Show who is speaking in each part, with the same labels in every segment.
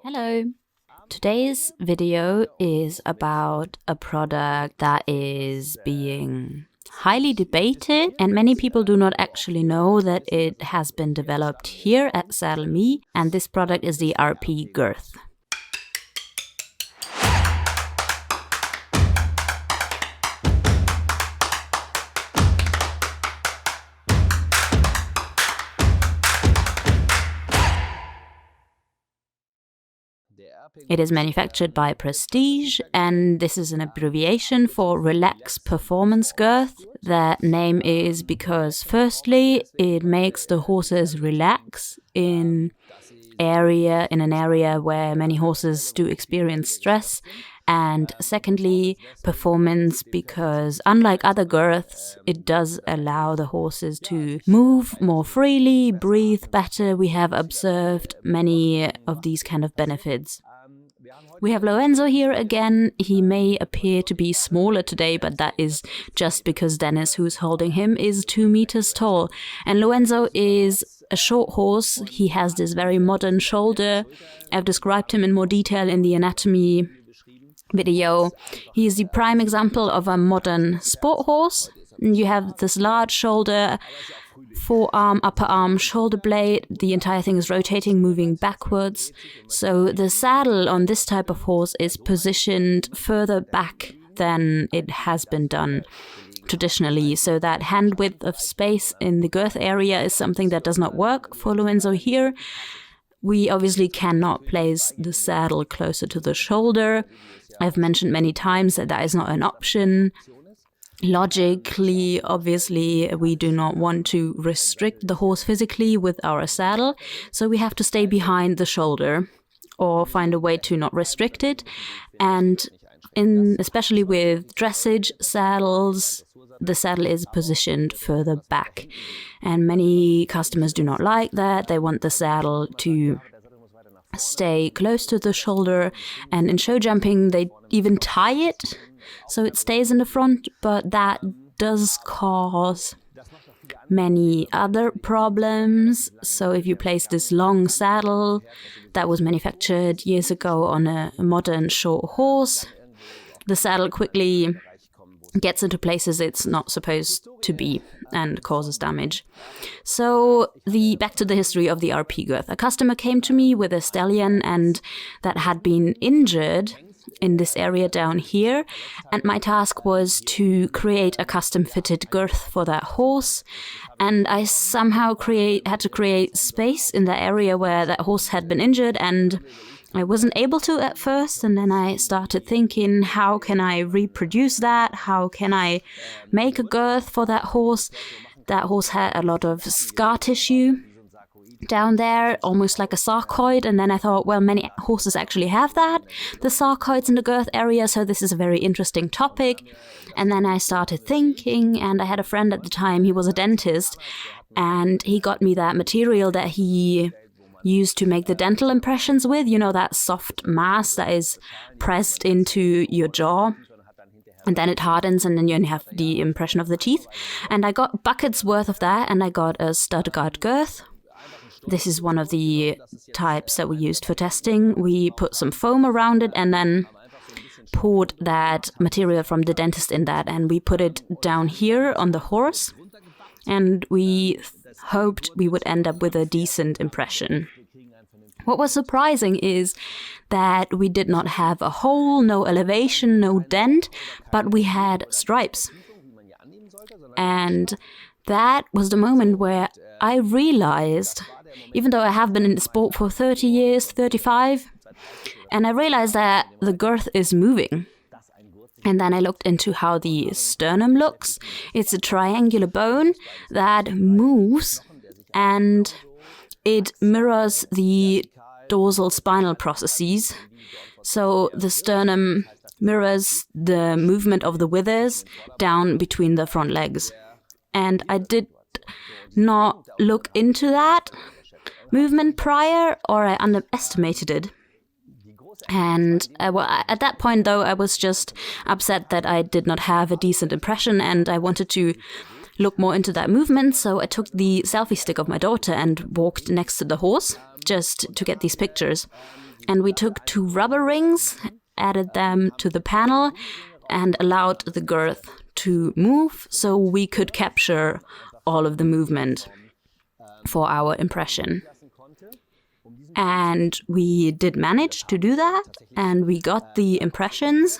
Speaker 1: Hello! Today's video is about a product that is being highly debated, and many people do not actually know that it has been developed here at Saddle Me, and this product is the RP Girth. It is manufactured by Prestige, and this is an abbreviation for Relax Performance Girth. That name is because, firstly, it makes the horses relax in an area where many horses do experience stress. And secondly, performance, because unlike other girths, it does allow the horses to move more freely, breathe better. We have observed many of these kind of benefits. We have Lorenzo here again. He may appear to be smaller today, but that is just because Dennis, who's holding him, is 2 meters tall. And Lorenzo is a short horse. He has this very modern shoulder. I've described him in more detail in the anatomy video. He is the prime example of a modern sport horse. You have this large shoulder, forearm, upper arm, shoulder blade. The entire thing is rotating, moving backwards. So the saddle on this type of horse is positioned further back than it has been done traditionally. So that hand width of space in the girth area is something that does not work for Lorenzo here. We obviously cannot place the saddle closer to the shoulder. I've mentioned many times that that is not an option. Logically, obviously, we do not want to restrict the horse physically with our saddle, so we have to stay behind the shoulder or find a way to not restrict it. And especially with dressage saddles, the saddle is positioned further back. And many customers do not like that. They want the saddle to stay close to the shoulder, and in show jumping they even tie it so it stays in the front, but that does cause many other problems. So if you place this long saddle that was manufactured years ago on a modern short horse, the saddle quickly gets into places it's not supposed to be and causes damage. So back to the history of the RP Girth. A customer came to me with a stallion and that had been injured in this area down here, and my task was to create a custom fitted girth for that horse, and I somehow had to create space in the area where that horse had been injured, and I wasn't able to at first, and then I started thinking, how can I reproduce that? How can I make a girth for that horse? That horse had a lot of scar tissue down there, almost like a sarcoid, and then I thought, well, many horses actually have that, the sarcoids in the girth area, so this is a very interesting topic. And then I started thinking, and I had a friend at the time, he was a dentist, and he got me that material that he used to make the dental impressions with, you know, that soft mass that is pressed into your jaw, and then it hardens, and then you have the impression of the teeth. And I got buckets worth of that, and I got a Stuttgart girth. This is one of the types that we used for testing. We put some foam around it and then poured that material from the dentist in that, and we put it down here on the horse, and we hoped we would end up with a decent impression. What was surprising is that we did not have a hole, no elevation, no dent, but we had stripes. And that was the moment where I realized, even though I have been in the sport for 30 years, 35, and I realized that the girth is moving. And then I looked into how the sternum looks. It's a triangular bone that moves, and it mirrors the dorsal spinal processes. So the sternum mirrors the movement of the withers down between the front legs. And I did not look into that movement prior, or I underestimated it. And at that point, though, I was just upset that I did not have a decent impression, and I wanted to look more into that movement. So I took the selfie stick of my daughter and walked next to the horse just to get these pictures. And we took 2 rubber rings, added them to the panel, and allowed the girth to move so we could capture all of the movement for our impression. And we did manage to do that, and we got the impressions.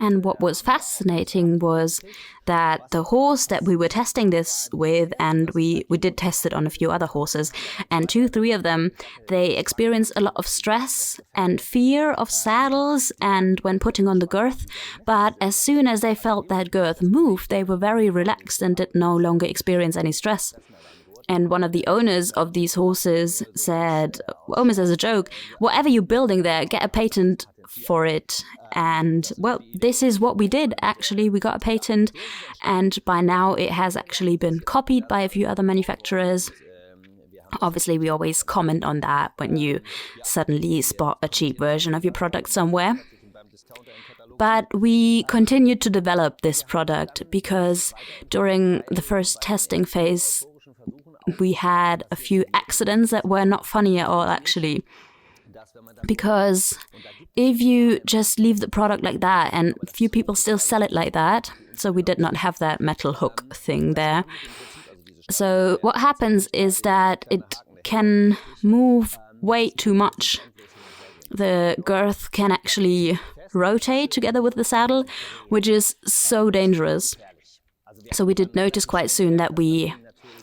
Speaker 1: And what was fascinating was that the horse that we were testing this with, and we did test it on a few other horses, and 2-3 of them, they experienced a lot of stress and fear of saddles and when putting on the girth. But as soon as they felt that girth move, they were very relaxed and did no longer experience any stress. And one of the owners of these horses said, almost as a joke, whatever you're building there, get a patent for it. And well, this is what we did. Actually, we got a patent, and by now it has actually been copied by a few other manufacturers. Obviously, we always comment on that when you suddenly spot a cheap version of your product somewhere. But we continued to develop this product because during the first testing phase, we had a few accidents that were not funny at all, actually. Because if you just leave the product like that, and few people still sell it like that, so we did not have that metal hook thing there. So what happens is that it can move way too much. The girth can actually rotate together with the saddle, which is so dangerous. So we did notice quite soon that we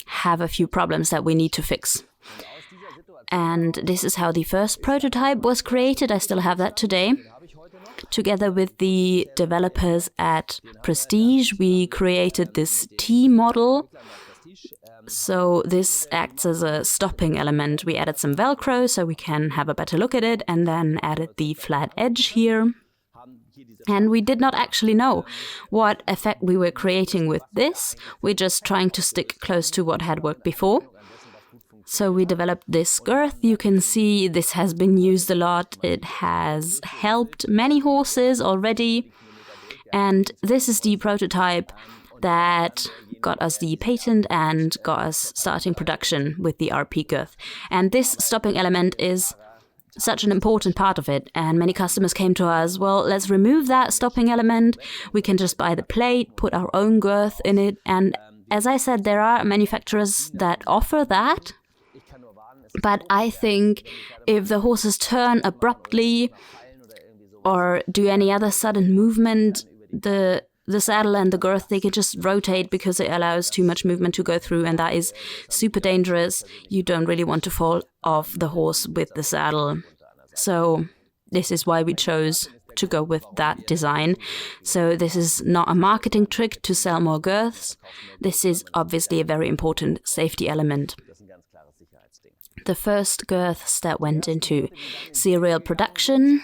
Speaker 1: have a few problems that we need to fix. And this is how the first prototype was created. I still have that today. Together with the developers at Prestige, we created this T model. So this acts as a stopping element. We added some Velcro so we can have a better look at it, and then added the flat edge here. And we did not actually know what effect we were creating with this. We're just trying to stick close to what had worked before. So we developed this girth. You can see this has been used a lot. It has helped many horses already. And this is the prototype that got us the patent and got us starting production with the RP girth. And this stopping element is such an important part of it, and many customers came to us, well, let's remove that stopping element, we can just buy the plate, put our own girth in it. And as I said, there are manufacturers that offer that, but I think if the horses turn abruptly or do any other sudden movement, the saddle and the girth, they can just rotate because it allows too much movement to go through, and that is super dangerous. You don't really want to fall off the horse with the saddle. So this is why we chose to go with that design. So this is not a marketing trick to sell more girths. This is obviously a very important safety element. The first girths that went into serial production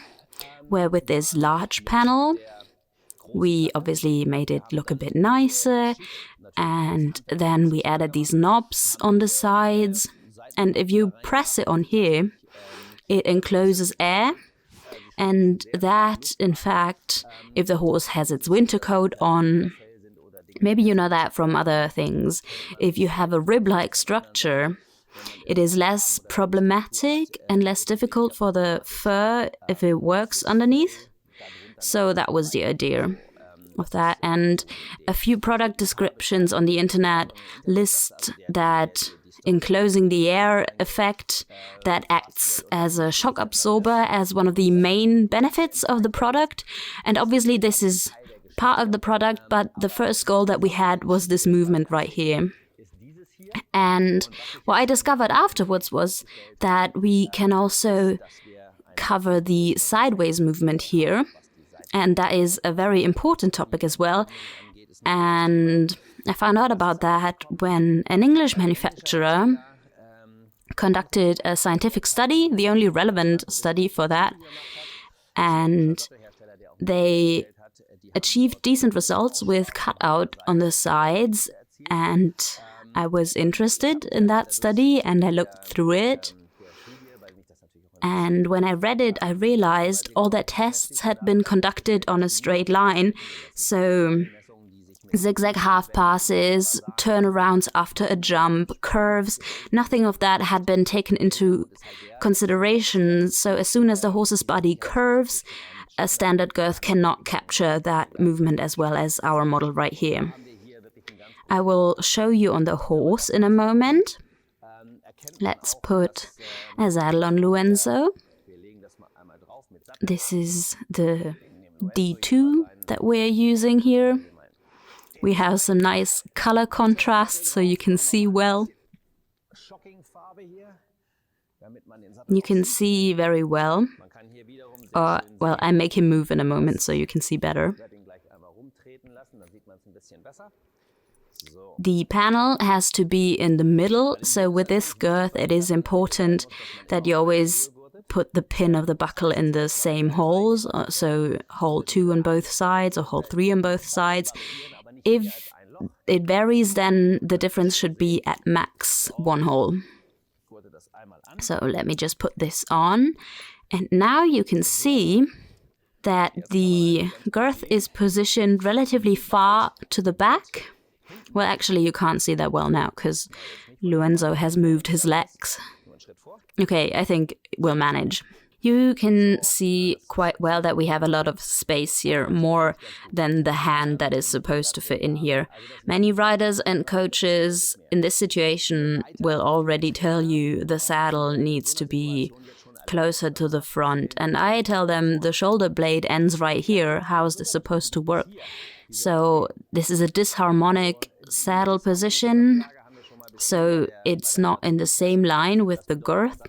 Speaker 1: were with this large panel. We obviously made it look a bit nicer, and then we added these knobs on the sides. And if you press it on here, it encloses air. And that, in fact, if the horse has its winter coat on, maybe you know that from other things, if you have a rib-like structure, it is less problematic and less difficult for the fur if it works underneath. So that was the idea of that. And a few product descriptions on the internet list that enclosing the air effect that acts as a shock absorber as one of the main benefits of the product. And obviously this is part of the product, but the first goal that we had was this movement right here. And what I discovered afterwards was that we can also cover the sideways movement here. And that is a very important topic as well. And I found out about that when an English manufacturer conducted a scientific study, the only relevant study for that. And they achieved decent results with cutout on the sides. And I was interested in that study and I looked through it. And when I read it, I realized all their tests had been conducted on a straight line. So zigzag half passes, turnarounds after a jump, curves. Nothing of that had been taken into consideration. So as soon as the horse's body curves, a standard girth cannot capture that movement as well as our model right here. I will show you on the horse in a moment. Let's put a saddle on Luenzo. This is the D2 that we're using here. We have some nice color contrast so you can see well. You can see very well. Well, I make him move in a moment so you can see better. The panel has to be in the middle, so with this girth it is important that you always put the pin of the buckle in the same holes, so hole 2 on both sides or hole 3 on both sides. If it varies, then the difference should be at max 1 hole. So let me just put this on. And now you can see that the girth is positioned relatively far to the back. Well, actually, you can't see that well now because Luenzo has moved his legs. Okay, I think we'll manage. You can see quite well that we have a lot of space here, more than the hand that is supposed to fit in here. Many riders and coaches in this situation will already tell you the saddle needs to be closer to the front. And I tell them the shoulder blade ends right here. How is this supposed to work? So this is a disharmonic saddle position. So it's not in the same line with the girth.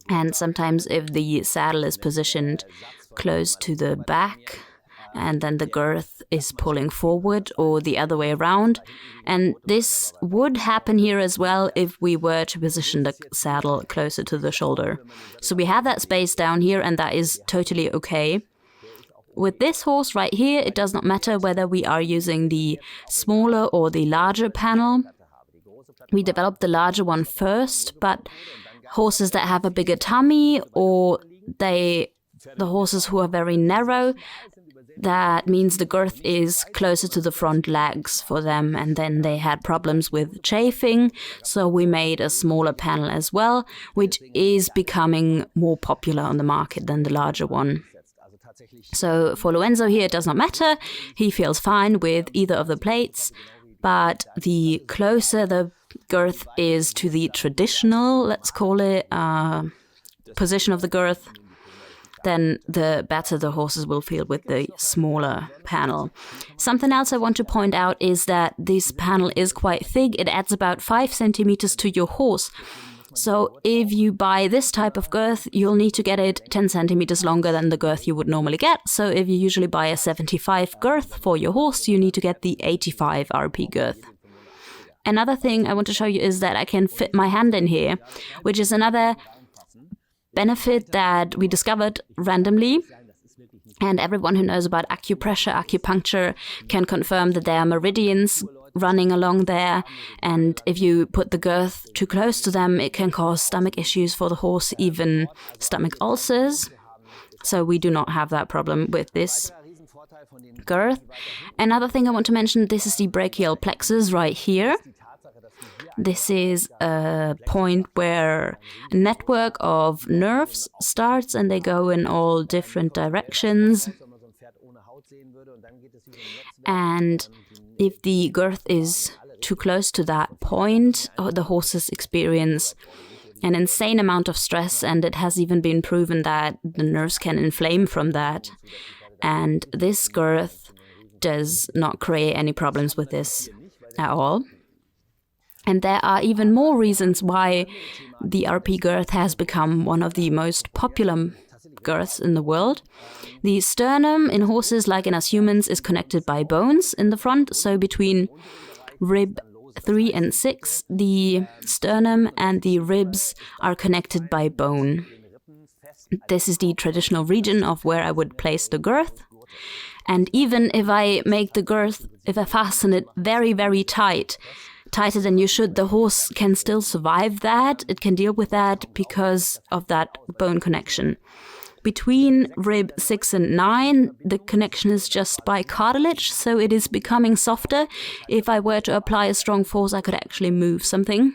Speaker 1: And sometimes if the saddle is positioned close to the back and then the girth is pulling forward or the other way around. And this would happen here as well if we were to position the saddle closer to the shoulder. So we have that space down here and that is totally okay. With this horse right here, it does not matter whether we are using the smaller or the larger panel. We developed the larger one first, but horses that have a bigger tummy or the horses who are very narrow, that means the girth is closer to the front legs for them, and then they had problems with chafing, so we made a smaller panel as well, which is becoming more popular on the market than the larger one. So for Luenzo here, it does not matter. He feels fine with either of the plates, but the closer the girth is to the traditional, let's call it, position of the girth, then the better the horses will feel with the smaller panel. Something else I want to point out is that this panel is quite thick. It adds about 5 centimeters to your horse. So if you buy this type of girth, you'll need to get it 10 centimeters longer than the girth you would normally get. So if you usually buy a 75 girth for your horse, you need to get the 85 RP girth. Another thing I want to show you is that I can fit my hand in here, which is another benefit that we discovered randomly. And everyone who knows about acupressure, acupuncture can confirm that there are meridians running along there. And if you put the girth too close to them, it can cause stomach issues for the horse, even stomach ulcers. So we do not have that problem with this girth. Another thing I want to mention, this is the brachial plexus right here. This is a point where a network of nerves starts and they go in all different directions. And if the girth is too close to that point, the horses experience an insane amount of stress, and it has even been proven that the nerves can inflame from that. And this girth does not create any problems with this at all. And there are even more reasons why the RP girth has become one of the most popular girths in the world. The sternum in horses, like in us humans, is connected by bones in the front. So between rib 3 and 6, the sternum and the ribs are connected by bone. This is the traditional region of where I would place the girth. And even if I make the girth, if I fasten it very, very tight, tighter than you should, the horse can still survive that. It can deal with that because of that bone connection. Between rib 6 and 9, the connection is just by cartilage, so it is becoming softer. If I were to apply a strong force, I could actually move something.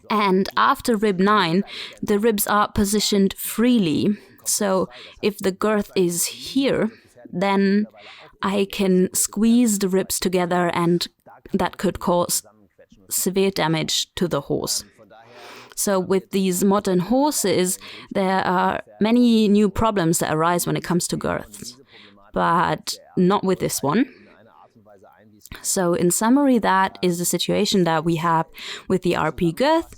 Speaker 1: And after rib 9, the ribs are positioned freely. So if the girth is here, then I can squeeze the ribs together, and that could cause severe damage to the horse. So with these modern horses, there are many new problems that arise when it comes to girths, but not with this one. So in summary, that is the situation that we have with the RP Girth.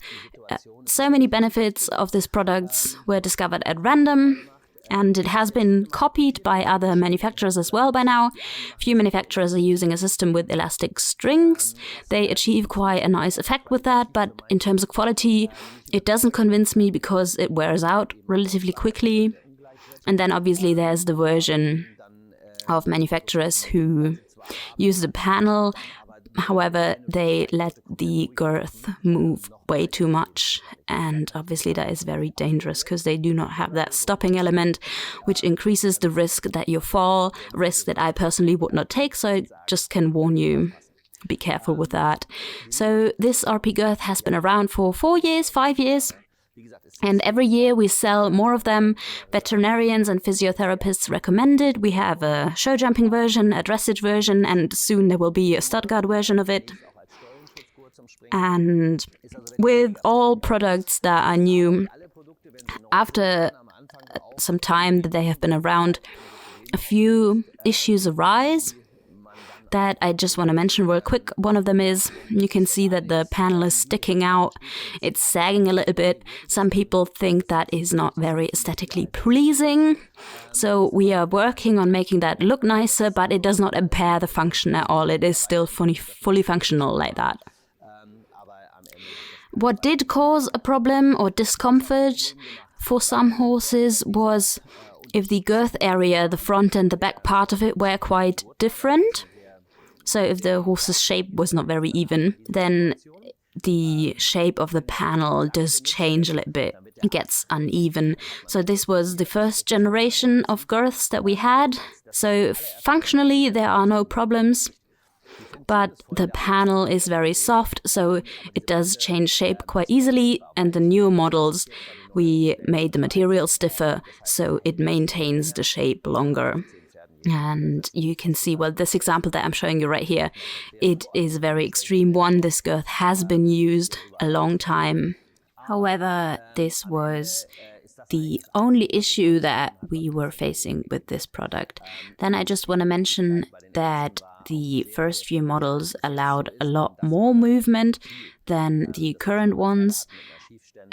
Speaker 1: So many benefits of this product were discovered at random, and it has been copied by other manufacturers as well by now. Few manufacturers are using a system with elastic strings. They achieve quite a nice effect with that, but in terms of quality, it doesn't convince me because it wears out relatively quickly. And then obviously there's the version of manufacturers who use the panel. However, they let the girth move way too much, and obviously that is very dangerous because they do not have that stopping element, which increases the risk that you fall, risk that I personally would not take, so I just can warn you, be careful with that. So this RP Girth has been around for 4 years, 5 years, and every year we sell more of them. Veterinarians and physiotherapists recommend it. We have a show jumping version, a dressage version, and soon there will be a Stuttgart version of it. And with all products that are new, after some time that they have been around, a few issues arise that I just want to mention real quick. One of them is, you can see that the panel is sticking out. It's sagging a little bit. Some people think that is not very aesthetically pleasing. So we are working on making that look nicer, but it does not impair the function at all. It is still fully functional like that. What did cause a problem or discomfort for some horses was if the girth area, the front and the back part of it, were quite different. So if the horse's shape was not very even, then the shape of the panel does change a little bit. It gets uneven. So this was the first generation of girths that we had. So functionally, there are no problems. But the panel is very soft, so it does change shape quite easily. And the newer models, we made the material stiffer, so it maintains the shape longer. And you can see, well, this example that I'm showing you right here, it is a very extreme one. This girth has been used a long time. However, this was the only issue that we were facing with this product. Then I just want to mention that the first few models allowed a lot more movement than the current ones.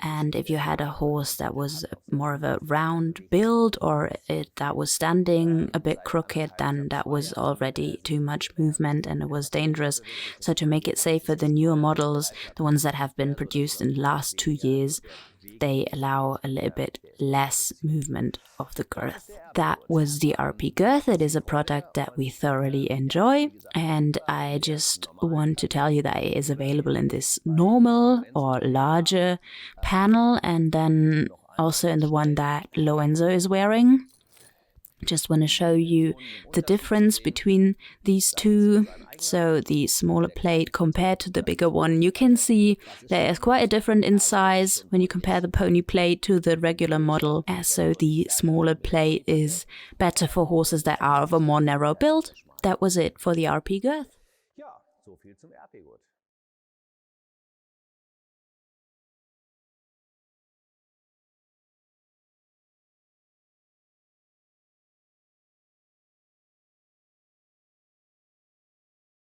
Speaker 1: And if you had a horse that was more of a round build, or that was standing a bit crooked, then that was already too much movement and it was dangerous. So to make it safer, the newer models, the ones that have been produced in the last 2 years, they allow a little bit less movement of the girth. That was the RP Girth. It is a product that we thoroughly enjoy, and I just want to tell you that it is available in this normal or larger panel, and then also in the one that Lorenzo is wearing. Just want to show you the difference between these two. So the smaller plate compared to the bigger one, you can see there is quite a difference in size when you compare the pony plate to the regular model. So the smaller plate is better for horses that are of a more narrow build. That was it for the RP Girth.
Speaker 2: Ja, so viel zum RP-Gurt.